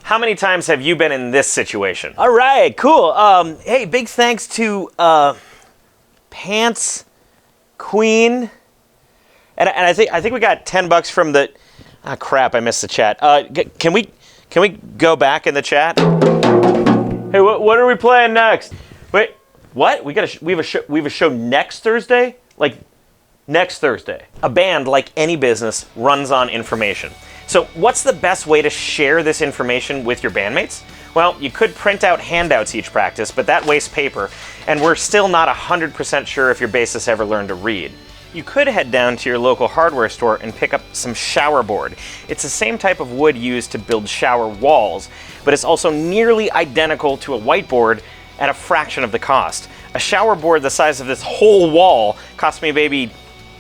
How many times have you been in this situation? All right, cool. Hey, big thanks to Pants Queen. And I think we got $10 from the... Ah, crap, I missed the chat. Can we go back in the chat? Hey, what are we playing next? Wait, what? We have a show next Thursday? Like, next Thursday. A band, like any business, runs on information. So what's the best way to share this information with your bandmates? Well, you could print out handouts each practice, but that wastes paper, and we're still not 100% sure if your bassist ever learned to read. You could head down to your local hardware store and pick up some shower board. It's the same type of wood used to build shower walls, but it's also nearly identical to a whiteboard at a fraction of the cost. A shower board the size of this whole wall cost me maybe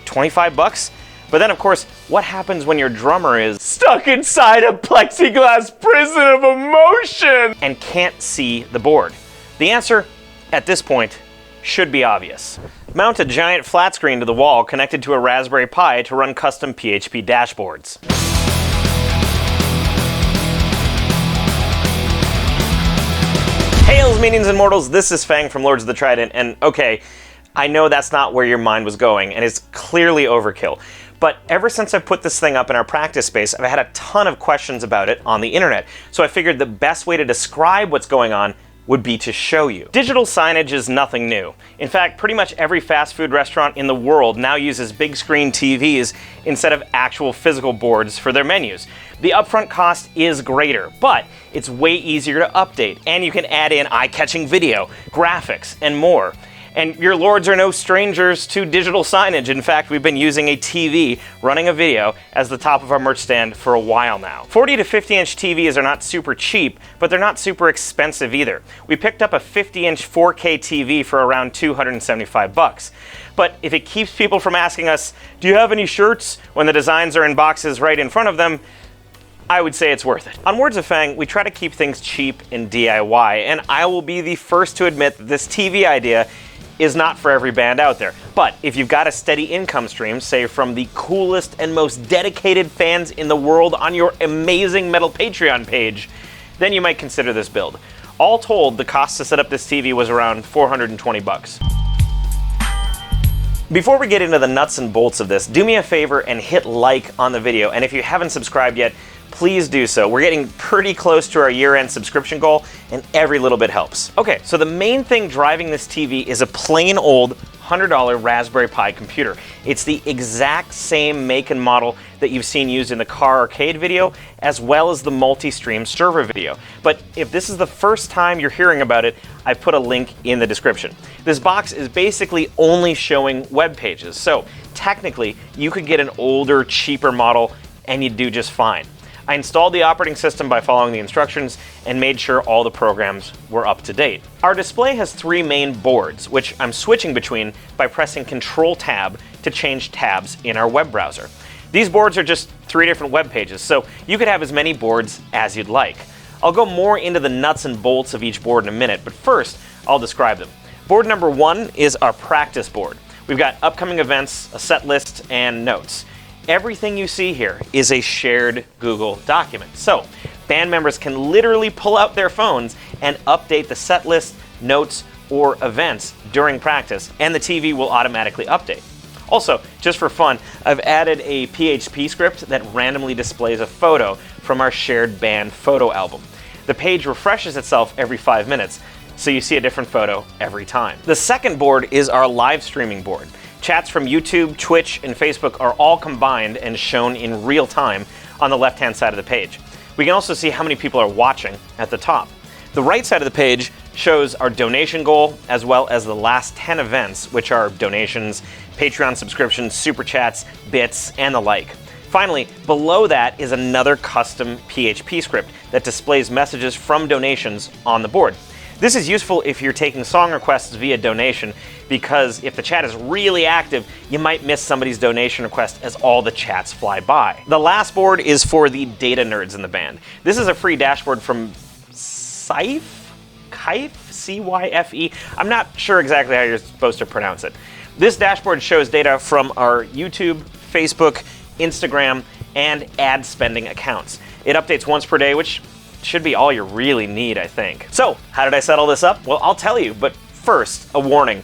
$25. But then, of course, what happens when your drummer is stuck inside a plexiglass prison of emotion and can't see the board? The answer, at this point, should be obvious. Mount a giant flat screen to the wall connected to a Raspberry Pi to run custom PHP dashboards. Hails, meanings, and mortals, this is Fang from Lords of the Trident, and okay, I know that's not where your mind was going, and it's clearly overkill. But ever since I've put this thing up in our practice space, I've had a ton of questions about it on the internet. So I figured the best way to describe what's going on would be to show you. Digital signage is nothing new. In fact, pretty much every fast food restaurant in the world now uses big screen TVs instead of actual physical boards for their menus. The upfront cost is greater, but it's way easier to update, and you can add in eye-catching video, graphics, and more. And your lords are no strangers to digital signage. In fact, we've been using a TV running a video as the top of our merch stand for a while now. 40 to 50-inch TVs are not super cheap, but they're not super expensive either. We picked up a 50-inch 4K TV for around $275. But if it keeps people from asking us, do you have any shirts, when the designs are in boxes right in front of them, I would say it's worth it. On Words of Fang, we try to keep things cheap and DIY, and I will be the first to admit that this TV idea is not for every band out there. But if you've got a steady income stream, say from the coolest and most dedicated fans in the world on your amazing metal Patreon page, then you might consider this build. All told, the cost to set up this TV was around $420. Before we get into the nuts and bolts of this, do me a favor and hit like on the video, and if you haven't subscribed yet, please do so. We're getting pretty close to our year-end subscription goal, and every little bit helps. Okay, so the main thing driving this TV is a plain old $100 Raspberry Pi computer. It's the exact same make and model that you've seen used in the car arcade video, as well as the multi-stream server video. But if this is the first time you're hearing about it, I put a link in the description. This box is basically only showing web pages, so technically you could get an older, cheaper model and you'd do just fine. I installed the operating system by following the instructions and made sure all the programs were up to date. Our display has three main boards, which I'm switching between by pressing Control-Tab to change tabs in our web browser. These boards are just three different web pages, so you could have as many boards as you'd like. I'll go more into the nuts and bolts of each board in a minute, but first, I'll describe them. Board number 1 is our practice board. We've got upcoming events, a set list, and notes. Everything you see here is a shared Google document. So band members can literally pull out their phones and update the set list, notes, or events during practice, and the TV will automatically update. Also, just for fun, I've added a PHP script that randomly displays a photo from our shared band photo album. The page refreshes itself every 5 minutes, so you see a different photo every time. The second board is our live streaming board. Chats from YouTube, Twitch, and Facebook are all combined and shown in real time on the left-hand side of the page. We can also see how many people are watching at the top. The right side of the page shows our donation goal, as well as the last 10 events, which are donations, Patreon subscriptions, super chats, bits, and the like. Finally, below that is another custom PHP script that displays messages from donations on the board. This is useful if you're taking song requests via donation, because if the chat is really active, you might miss somebody's donation request as all the chats fly by. The last board is for the data nerds in the band. This is a free dashboard from Cyphe? C-Y-F-E? I'm not sure exactly how you're supposed to pronounce it. This dashboard shows data from our YouTube, Facebook, Instagram, and ad spending accounts. It updates once per day, which should be all you really need, I think. So, how did I set all this up? Well, I'll tell you, but first, a warning.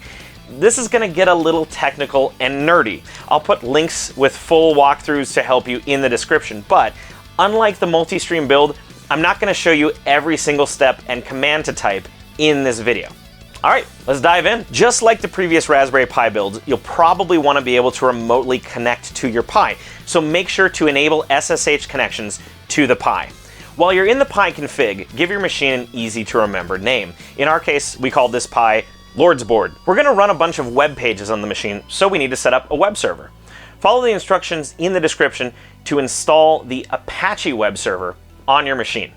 This is gonna get a little technical and nerdy. I'll put links with full walkthroughs to help you in the description, but unlike the multi-stream build, I'm not gonna show you every single step and command to type in this video. All right, let's dive in. Just like the previous Raspberry Pi builds, you'll probably want to be able to remotely connect to your Pi, so make sure to enable SSH connections to the Pi. While you're in the Pi config, give your machine an easy to remember name. In our case, we called this Pi Lord's Board. We're going to run a bunch of web pages on the machine, so we need to set up a web server. Follow the instructions in the description to install the Apache web server on your machine.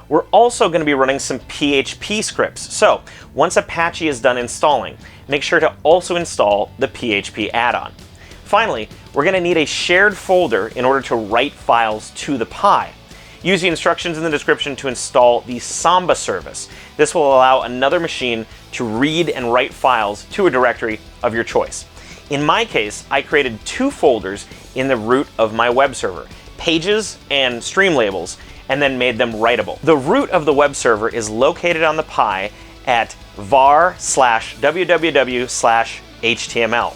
We're also going to be running some PHP scripts, so once Apache is done installing, make sure to also install the PHP add-on. Finally, we're going to need a shared folder in order to write files to the Pi. Use the instructions in the description to install the Samba service. This will allow another machine to read and write files to a directory of your choice. In my case, I created 2 folders in the root of my web server, Pages and Streamlabels, and then made them writable. The root of the web server is located on the Pi at var/www/html.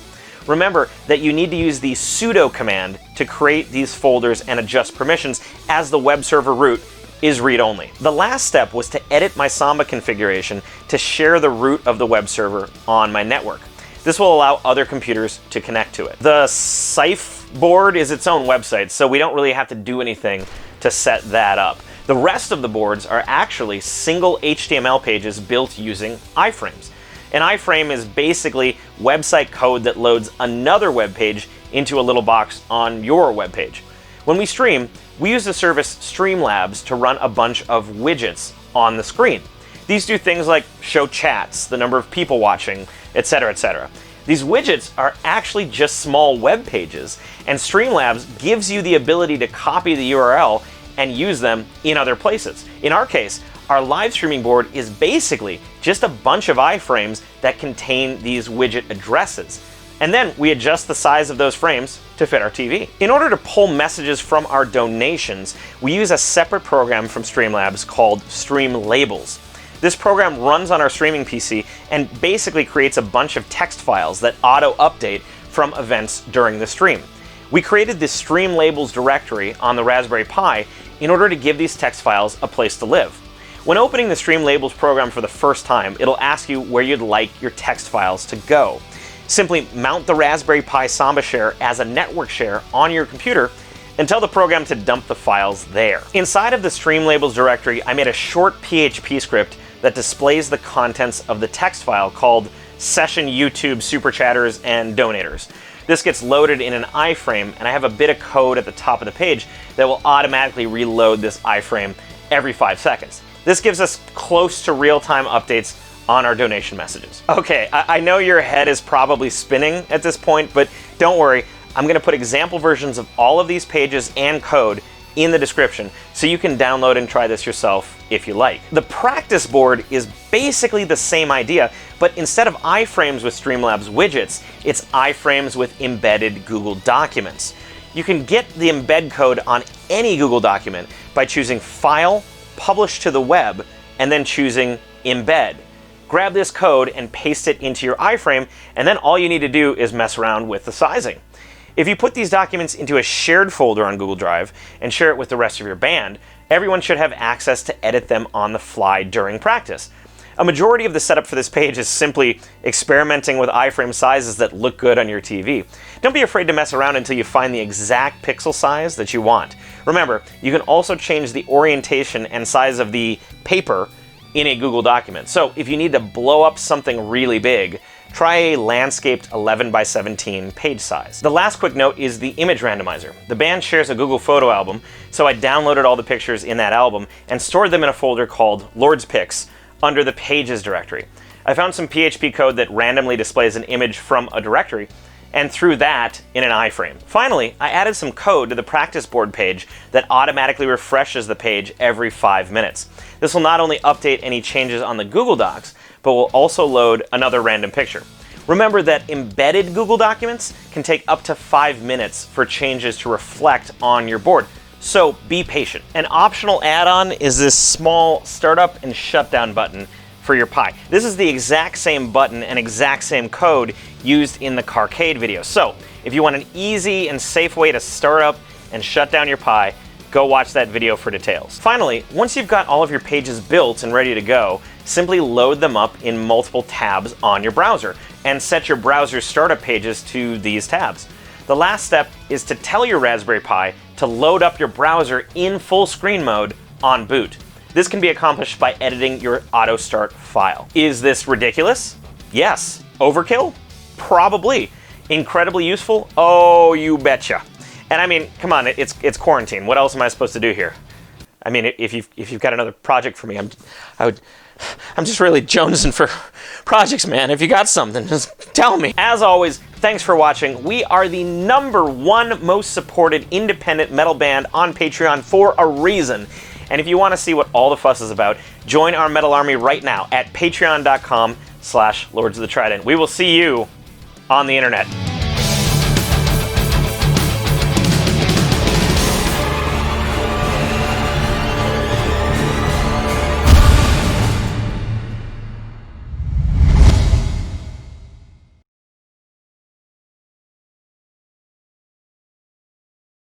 Remember that you need to use the sudo command to create these folders and adjust permissions, as the web server root is read-only. The last step was to edit my Samba configuration to share the root of the web server on my network. This will allow other computers to connect to it. The Ceph board is its own website, so we don't really have to do anything to set that up. The rest of the boards are actually single HTML pages built using iframes. An iframe is basically website code that loads another web page into a little box on your web page. When we stream, we use the service Streamlabels to run a bunch of widgets on the screen. These do things like show chats, the number of people watching, etc., etc. These widgets are actually just small web pages, and Streamlabels gives you the ability to copy the URL and use them in other places. In our case, our live streaming board is basically just a bunch of iframes that contain these widget addresses. And then we adjust the size of those frames to fit our TV. In order to pull messages from our donations, we use a separate program from Streamlabels called streamlabels. This program runs on our streaming PC and basically creates a bunch of text files that auto-update from events during the stream. We created this streamlabels directory on the Raspberry Pi in order to give these text files a place to live. When opening the Streamlabels program for the first time, it'll ask you where you'd like your text files to go. Simply mount the Raspberry Pi Samba share as a network share on your computer and tell the program to dump the files there. Inside of the Streamlabels directory, I made a short PHP script that displays the contents of the text file called Session YouTube Super Chatters and Donators. This gets loaded in an iframe, and I have a bit of code at the top of the page that will automatically reload this iframe every 5 seconds. This gives us close to real-time updates on our donation messages. Okay, I know your head is probably spinning at this point, but don't worry, I'm gonna put example versions of all of these pages and code in the description so you can download and try this yourself if you like. The practice board is basically the same idea, but instead of iframes with Streamlabels widgets, it's iframes with embedded Google documents. You can get the embed code on any Google document by choosing File, Publish to the Web, and then choosing Embed. Grab this code and paste it into your iframe, and then all you need to do is mess around with the sizing. If you put these documents into a shared folder on Google Drive and share it with the rest of your band, everyone should have access to edit them on the fly during practice. A majority of the setup for this page is simply experimenting with iframe sizes that look good on your TV. Don't be afraid to mess around until you find the exact pixel size that you want. Remember, you can also change the orientation and size of the paper in a Google document. So if you need to blow up something really big, try a landscaped 11 by 17 page size. The last quick note is the image randomizer. The band shares a Google photo album, so I downloaded all the pictures in that album and stored them in a folder called Lord's Pics under the Pages directory. I found some PHP code that randomly displays an image from a directory and threw that in an iframe. Finally, I added some code to the practice board page that automatically refreshes the page every 5 minutes. This will not only update any changes on the Google Docs, but will also load another random picture. Remember that embedded Google documents can take up to 5 minutes for changes to reflect on your board, So be patient. An optional add-on is this small startup and shutdown button for your Pi. This is the exact same button and exact same code used in the Carcade video. So if you want an easy and safe way to start up and shut down your Pi, go watch that video for details. Finally, once you've got all of your pages built and ready to go, simply load them up in multiple tabs on your browser and set your browser startup pages to these tabs. The last step is to tell your Raspberry Pi to load up your browser in full screen mode on boot. This can be accomplished by editing your auto start file. Is this ridiculous? Yes. Overkill? Probably. Incredibly useful? Oh, you betcha. And I mean, come on, it's quarantine. What else am I supposed to do here? I mean, if you've got another project for me, I'm just really jonesing for projects, man. If you got something, just tell me. As always, thanks for watching. We are the #1 most supported independent metal band on Patreon for a reason. And if you want to see what all the fuss is about, join our metal army right now at patreon.com/Lords of the Trident. We will see you on the internet.